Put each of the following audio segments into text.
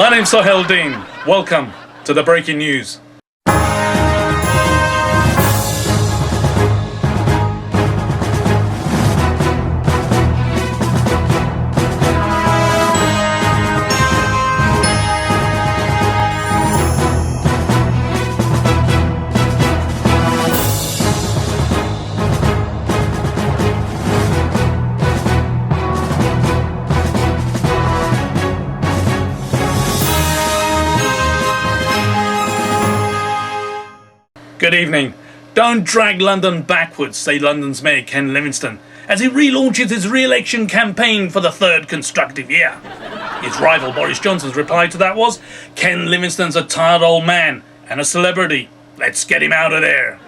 My name's Sohail Dean. Welcome to the breaking news. Good evening. Don't drag London backwards, say London's Mayor Ken Livingstone, as he relaunches his re-election campaign for the third constructive year. His rival Boris Johnson's reply to that was, Ken Livingstone's a tired old man and a celebrity. Let's get him out of there.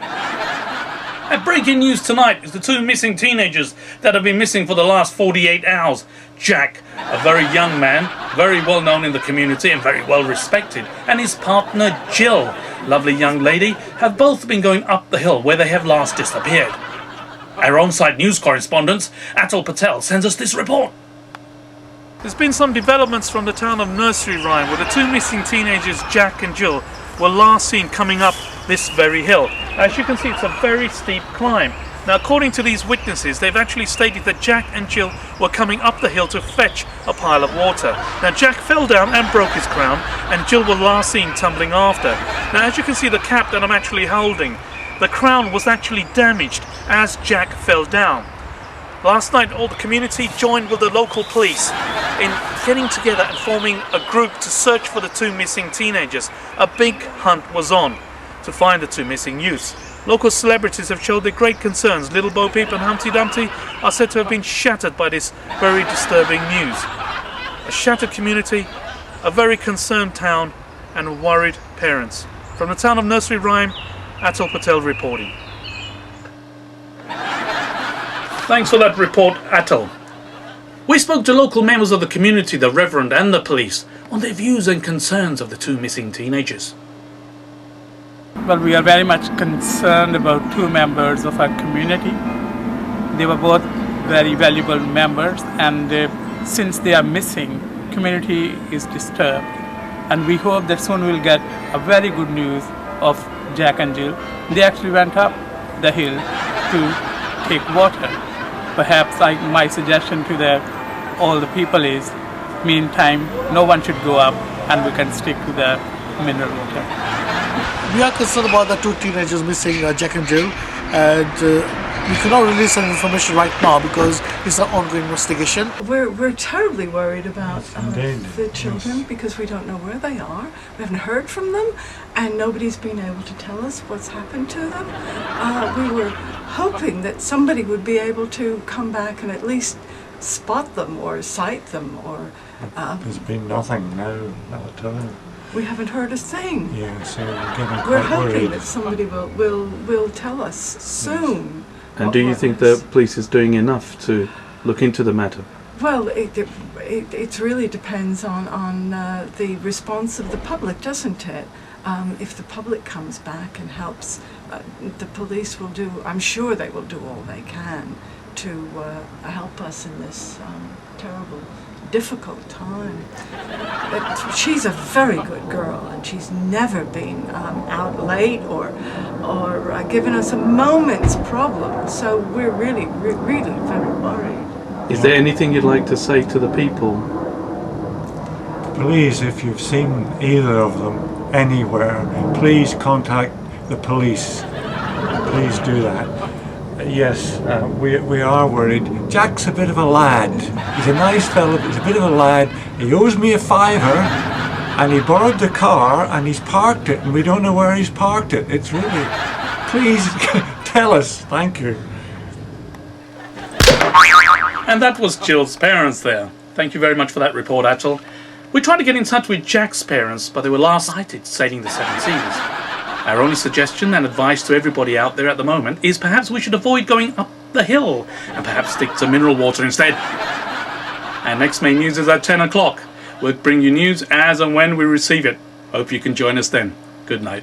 And breaking news tonight is the two missing teenagers that have been missing for the last 48 hours. Jack, a very young man, very well known in the community and very well respected, and his partner Jill, lovely young lady, have both been going up the hill where they have last disappeared. Our on-site news correspondent, Atul Patel, sends us this report. There's been some developments from the town of Nursery Rhyme where the two missing teenagers, Jack and Jill, were last seen coming up this very hill. As you can see, it's a very steep climb. Now, according to these witnesses, they've actually stated that Jack and Jill were coming up the hill to fetch a pile of water. Now, Jack fell down and broke his crown, and Jill was last seen tumbling after. Now, as you can see, the cap that I'm actually holding, the crown was actually damaged as Jack fell down. Last night, all the community joined with the local police in getting together and forming a group to search for the two missing teenagers. A big hunt was on to find the two missing youths. Local celebrities have showed their great concerns. Little Bo Peep and Humpty Dumpty are said to have been shattered by this very disturbing news. A shattered community, a very concerned town, and worried parents. From the town of Nursery Rhyme, Atul Patel reporting. Thanks for that report, Atul. We spoke to local members of the community, the Reverend and the police, on their views and concerns of the two missing teenagers. Well, we are very much concerned about two members of our community. They were both very valuable members, and since they are missing, community is disturbed. And we hope that soon we'll get a very good news of Jack and Jill. They actually went up the hill to take water. Perhaps my suggestion to all the people is, meantime, no one should go up and we can stick to the mineral water. We are concerned about the two teenagers missing, Jack and Jill, and we cannot release any information right now because it's an ongoing investigation. We're terribly worried about the children because we don't know where they are. We haven't heard from them, and nobody's been able to tell us what's happened to them. We were hoping that somebody would be able to come back and at least spot them or sight them. Or there's been nothing, no, not at all. We haven't heard a thing. Yeah, so we're getting quite We're hoping worried. that somebody will tell us soon. And do you think the police is doing enough to look into the matter? Well, it really depends on the response of the public, doesn't it? If the public comes back and helps, the police will do, I'm sure they will do all they can to help us in this terrible, difficult time. But she's a very good girl, and she's never been out late or given us a moment's problem. So we're really very worried. Is there anything you'd like to say to the people? Please, if you've seen either of them anywhere, please contact the police. Please do that. Yes, we are worried. Jack's a bit of a lad. He's a nice fellow, but he's a bit of a lad. He owes me a fiver, and he borrowed the car, and he's parked it, and we don't know where he's parked it. It's really... Please tell us. Thank you. And that was Jill's parents there. Thank you very much for that report, Atul. We tried to get in touch with Jack's parents, but they were last sighted sailing the Seven Seas. Our only suggestion and advice to everybody out there at the moment is perhaps we should avoid going up the hill and perhaps stick to mineral water instead. Our next main news is at 10 o'clock. We'll bring you news as and when we receive it. Hope you can join us then. Good night.